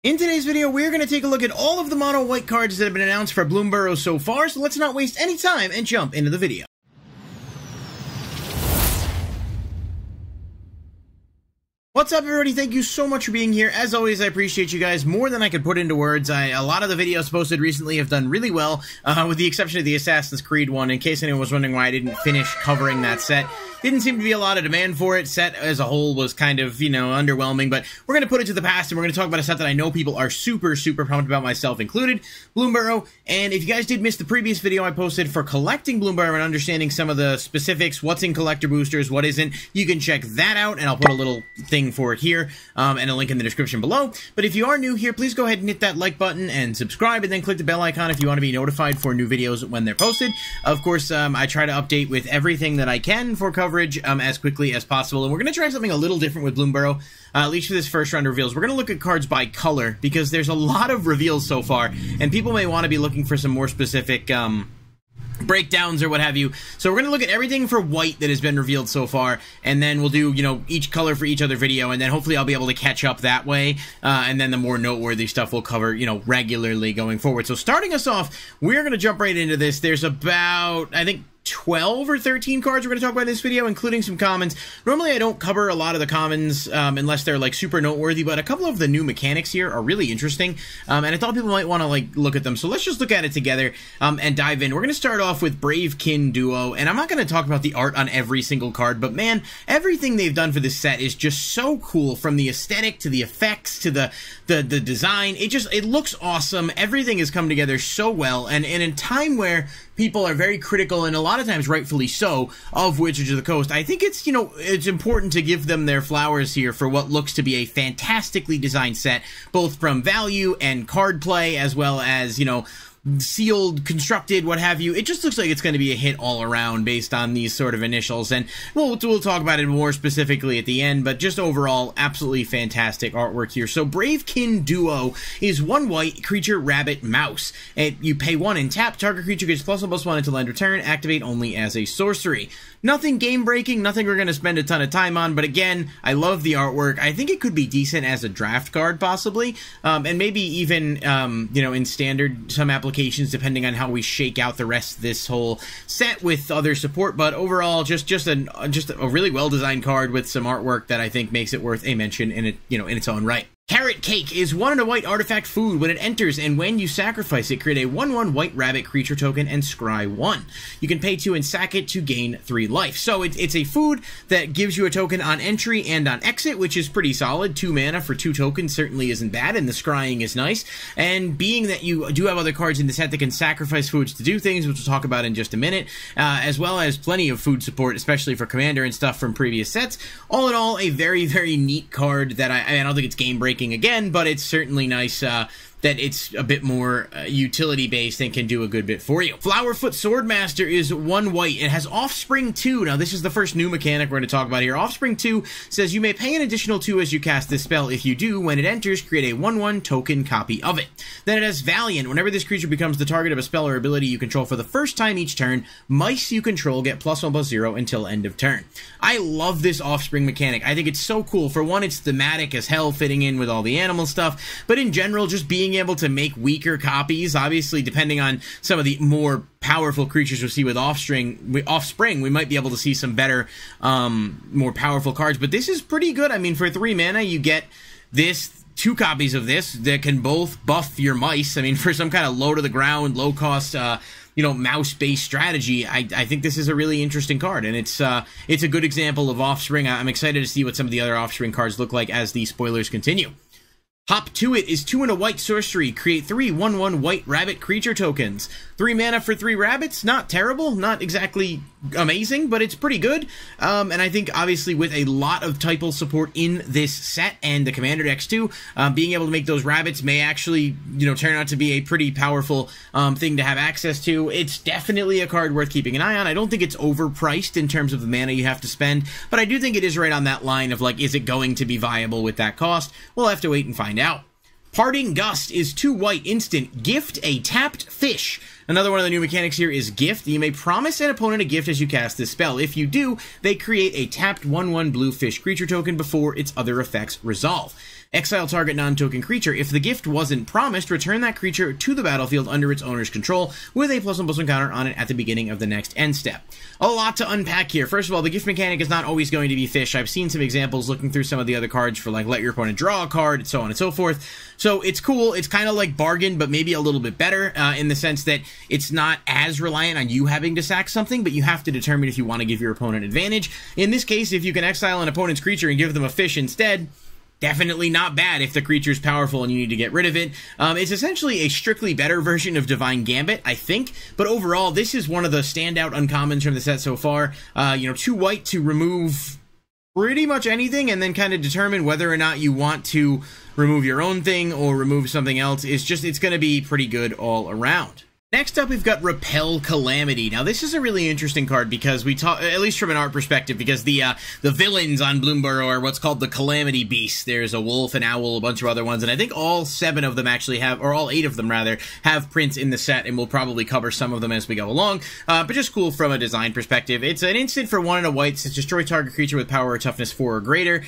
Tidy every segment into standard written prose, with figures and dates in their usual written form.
In today's video, we're going to take a look at all of the mono white cards that have been announced for Bloomburrow so far, so let's not waste any time and jump into the video. What's up, everybody? Thank you so much for being here. As always, I appreciate you guys more than I could put into words. A lot of the videos posted recently have done really well, with the exception of the Assassin's Creed one. In case anyone was wondering why I didn't finish covering that set, didn't seem to be a lot of demand for it. Set as a whole was kind of, underwhelming, but we're going to put it to the past, and we're going to talk about a set that I know people are super pumped about, myself included, Bloomburrow. And if you guys did miss the previous video I posted for collecting Bloomburrow and understanding some of the specifics, what's in collector boosters, what isn't, you can check that out, and I'll put a little thing for it here, and a link in the description below. But if you are new here, please go ahead and hit that like button and subscribe, and then click the bell icon if you want to be notified for new videos when they're posted. Of course, I try to update with everything that I can for coverage as quickly as possible, and we're going to try something a little different with Bloomburrow, at least for this first round of reveals. We're going to look at cards by color, because there's a lot of reveals so far, and people may want to be looking for some more specific breakdowns or what have you. So we're going to look at everything for white that has been revealed so far, and then we'll do, each color for each other video, and then hopefully I'll be able to catch up that way, and then the more noteworthy stuff we'll cover, regularly going forward. So starting us off, we're going to jump right into this. There's about, I think, 12 or 13 cards we're going to talk about in this video, including some commons. Normally I don't cover a lot of the commons unless they're like super noteworthy, but a couple of the new mechanics here are really interesting, and I thought people might want to look at them. So let's just look at it together and dive in. We're going to start off with Brave Kin Duo, and I'm not going to talk about the art on every single card, but man, everything they've done for this set is just so cool, from the aesthetic to the effects to the design. It looks awesome. Everything has come together so well, and in a time where people are very critical, and a lot of times rightfully so, of Wizards of the Coast, I think it's, it's important to give them their flowers here for what looks to be a fantastically designed set, both from value and card play, as well as, sealed, constructed, what have you. It just looks like it's going to be a hit all around based on these sort of initials, and we'll talk about it more specifically at the end, but just overall, absolutely fantastic artwork here. So Brave Kin Duo is 1 white, creature, rabbit, mouse. You pay 1 and tap, target creature gets +1/+1 until end of turn, activate only as a sorcery. Nothing game-breaking, nothing we're going to spend a ton of time on, but again, I love the artwork. I think it could be decent as a draft card, possibly, and maybe even, in standard, some applications, depending on how we shake out the rest of this whole set with other support. But overall, just a really well-designed card with some artwork that I think makes it worth a mention in its own right. Carrot Cake is 1 and a white artifact food. When it enters and when you sacrifice it, create a 1/1 white rabbit creature token and scry 1. You can pay 2 and sack it to gain 3 life. So it's a food that gives you a token on entry and on exit, which is pretty solid. 2 mana for 2 tokens certainly isn't bad, and the scrying is nice. And being that you do have other cards in the set that can sacrifice foods to do things, which we'll talk about in just a minute, as well as plenty of food support, especially for Commander and stuff from previous sets. All in all, a very neat card that I don't think it's game-breaking again, but it's certainly nice that it's a bit more utility-based and can do a good bit for you. Flowerfoot Swordmaster is 1 white. It has Offspring 2. Now, this is the first new mechanic we're going to talk about here. Offspring 2 says you may pay an additional 2 as you cast this spell. If you do, when it enters, create a 1/1 token copy of it. Then it has Valiant. Whenever this creature becomes the target of a spell or ability you control for the first time each turn, mice you control get +1/+0 until end of turn. I love this Offspring mechanic. I think it's so cool. For one, it's thematic as hell, fitting in with all the animal stuff, but in general, just being able to make weaker copies, obviously depending on some of the more powerful creatures we'll see with Offspring, we might be able to see some better, more powerful cards, but this is pretty good. I mean, for 3 mana, you get this, 2 copies of this that can both buff your mice. I mean, for some kind of low-to-the-ground, low-cost, mouse-based strategy, I think this is a really interesting card, and it's a good example of Offspring. I'm excited to see what some of the other Offspring cards look like as the spoilers continue. Hop to It is 2 and a white sorcery. Create 3 1/1 white rabbit creature tokens. 3 mana for 3 rabbits. Not terrible. Not exactly amazing, but it's pretty good. And I think, obviously, with a lot of typal support in this set and the Commander decks too, being able to make those rabbits may actually, turn out to be a pretty powerful thing to have access to. It's definitely a card worth keeping an eye on. I don't think it's overpriced in terms of the mana you have to spend, but I do think it is right on that line of, is it going to be viable with that cost? We'll have to wait and find out. Parting Gust is 2 white instant. Gift a tapped fish. Another one of the new mechanics here is Gift. You may promise an opponent a gift as you cast this spell. If you do, they create a tapped 1/1 blue fish creature token before its other effects resolve. Exile target non-token creature. If the gift wasn't promised, return that creature to the battlefield under its owner's control with a +1/+1 counter on it at the beginning of the next end step. A lot to unpack here. First of all, the gift mechanic is not always going to be fish. I've seen some examples looking through some of the other cards for like let your opponent draw a card and so on and so forth. So it's cool. It's kind of like bargain, but maybe a little bit better in the sense that it's not as reliant on you having to sack something, but you have to determine if you want to give your opponent advantage. In this case, if you can exile an opponent's creature and give them a fish instead, definitely not bad if the creature's powerful and you need to get rid of it. It's essentially a strictly better version of Divine Gambit, I think, but overall, this is one of the standout uncommons from the set so far. 2 white to remove pretty much anything and then kind of determine whether or not you want to remove your own thing or remove something else. It's going to be pretty good all around. Next up, we've got Repel Calamity. Now, this is a really interesting card because we talk, at least from an art perspective, because the villains on Bloomburrow are what's called the Calamity Beasts. There's a wolf, an owl, a bunch of other ones, and I think all 7 of them actually have, or all 8 of them rather, have prints in the set, and we'll probably cover some of them as we go along, but just cool from a design perspective. It's an instant for 1 and a white. Says destroy target creature with power or toughness 4 or greater.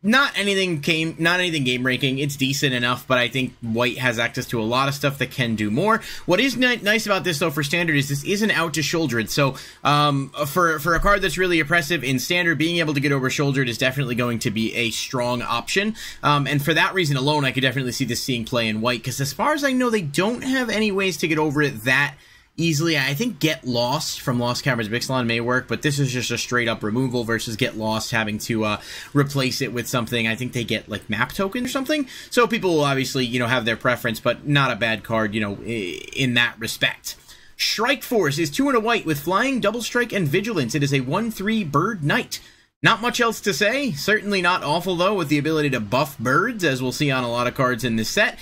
Not anything game breaking. It's decent enough, but I think white has access to a lot of stuff that can do more. What is nice about this though for standard is this isn't out to shouldered. So for a card that's really oppressive in standard, being able to get over shouldered is definitely going to be a strong option. And for that reason alone, I could definitely see this seeing play in white, because as far as I know, they don't have any ways to get over it that easily. I think Get Lost from Lost Caverns of Ixalan may work, but this is just a straight up removal versus Get Lost having to replace it with something. I think they get like map token or something. So people will obviously, have their preference, but not a bad card, in that respect. Strike Force is 2 and a white with flying, double strike, and vigilance. It is a 1/3 bird knight. Not much else to say. Certainly not awful, though, with the ability to buff birds, as we'll see on a lot of cards in this set.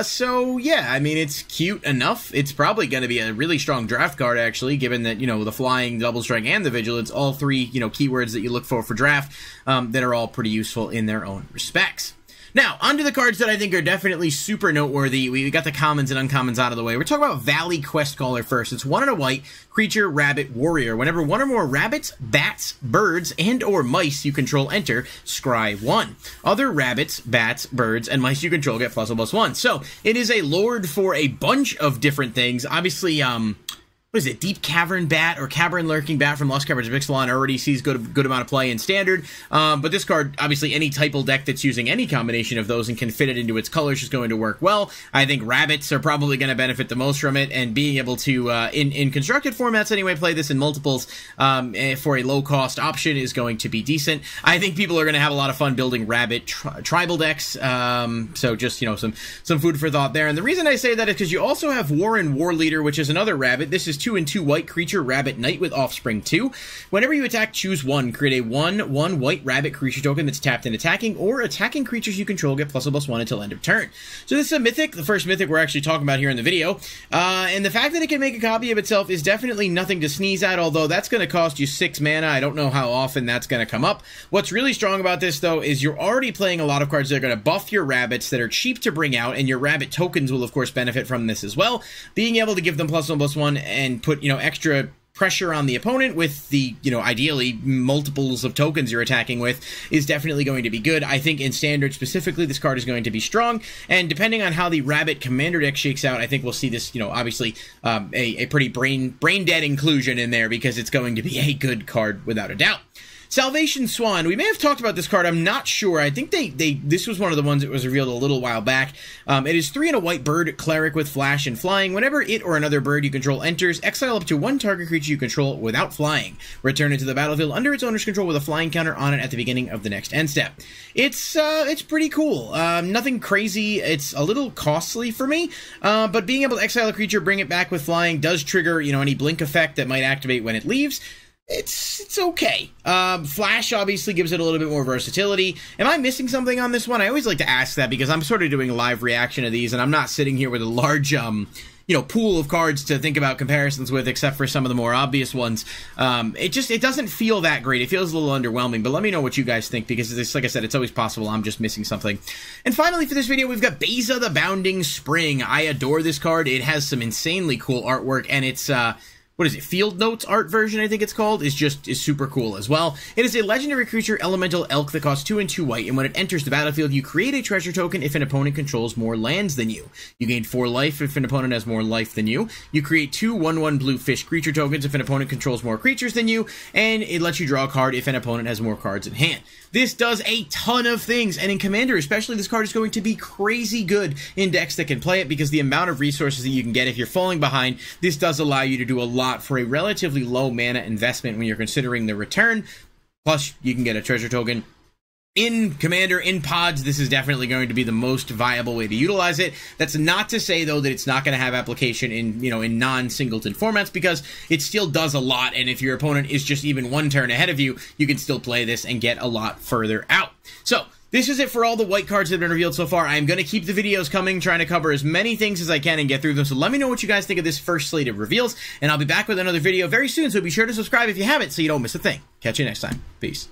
So, yeah, I mean, it's cute enough. It's probably going to be a really strong draft card, actually, given that, the flying, double strike, and the vigilance, all 3, keywords that you look for draft, that are all pretty useful in their own respects. Now, onto the cards that I think are definitely super noteworthy. We got the commons and uncommons out of the way. We're talking about Valley Quest Caller first. It's 1 and a white, creature, rabbit, warrior. Whenever 1 or more rabbits, bats, birds, and or mice you control enter, scry 1. Other rabbits, bats, birds, and mice you control get +1/+1. So, it is a lord for a bunch of different things. Obviously, what is it, Deep Cavern Bat or Cavern Lurking Bat from Lost Caverns of Ixalan already sees good amount of play in Standard, but this card, obviously any typal deck that's using any combination of those and can fit it into its colors is going to work well. I think rabbits are probably going to benefit the most from it, and being able to, in constructed formats anyway, play this in multiples for a low-cost option is going to be decent. I think people are going to have a lot of fun building rabbit tribal decks, so just, some food for thought there. And the reason I say that is because you also have Warren War Leader, which is another rabbit. This is 2 and 2 white creature rabbit knight with offspring 2. Whenever you attack, choose 1. Create a 1/1 white rabbit creature token that's tapped and attacking, or attacking creatures you control get +1/+1 until end of turn. So this is a mythic, the first mythic we're actually talking about here in the video. And the fact that it can make a copy of itself is definitely nothing to sneeze at, although that's going to cost you 6 mana. I don't know how often that's going to come up. What's really strong about this, though, is you're already playing a lot of cards that are going to buff your rabbits that are cheap to bring out, and your rabbit tokens will, of course, benefit from this as well. Being able to give them +1/+1 and put, extra pressure on the opponent with the, ideally multiples of tokens you're attacking with is definitely going to be good. I think in Standard specifically, this card is going to be strong, and depending on how the Rabbit Commander deck shakes out, I think we'll see this, obviously a pretty brain-dead inclusion in there, because it's going to be a good card without a doubt. Salvation Swan. We may have talked about this card. I'm not sure. I think this was one of the ones that was revealed a little while back. It is 3 and a white bird, cleric with flash and flying. Whenever it or another bird you control enters, exile up to 1 target creature you control without flying. Return it to the battlefield under its owner's control with a flying counter on it at the beginning of the next end step. It's pretty cool. Nothing crazy. It's a little costly for me, but being able to exile a creature, bring it back with flying, does trigger, any blink effect that might activate when it leaves. It's okay. Flash obviously gives it a little bit more versatility. Am I missing something on this one? I always like to ask that, because I'm sort of doing a live reaction of these, and I'm not sitting here with a large, pool of cards to think about comparisons with, except for some of the more obvious ones. It doesn't feel that great. It feels a little underwhelming, but let me know what you guys think, because it's, like I said, it's always possible I'm just missing something. And finally, for this video, we've got Beza the Bounding Spring. I adore this card. It has some insanely cool artwork, and it's, what is it, Field Notes art version, I think it's called, is super cool as well. It is a legendary creature, elemental elk, that costs 2 and 2 white, and when it enters the battlefield, you create a treasure token if an opponent controls more lands than you. You gain 4 life if an opponent has more life than you. You create 2 1/1 blue fish creature tokens if an opponent controls more creatures than you, and it lets you draw a card if an opponent has more cards in hand. This does a ton of things, and in Commander especially, this card is going to be crazy good in decks that can play it, because the amount of resources that you can get if you're falling behind, this does allow you to do a lot for a relatively low mana investment when you're considering the return. Plus, you can get a treasure token. In Commander, in pods, this is definitely going to be the most viable way to utilize it. That's not to say, though, that it's not going to have application in, in non-singleton formats, because it still does a lot, and if your opponent is just even 1 turn ahead of you, you can still play this and get a lot further out. So, this is it for all the white cards that have been revealed so far. I'm going to keep the videos coming, trying to cover as many things as I can and get through them. So let me know what you guys think of this first slate of reveals, and I'll be back with another video very soon, so be sure to subscribe if you haven't so you don't miss a thing. Catch you next time. Peace.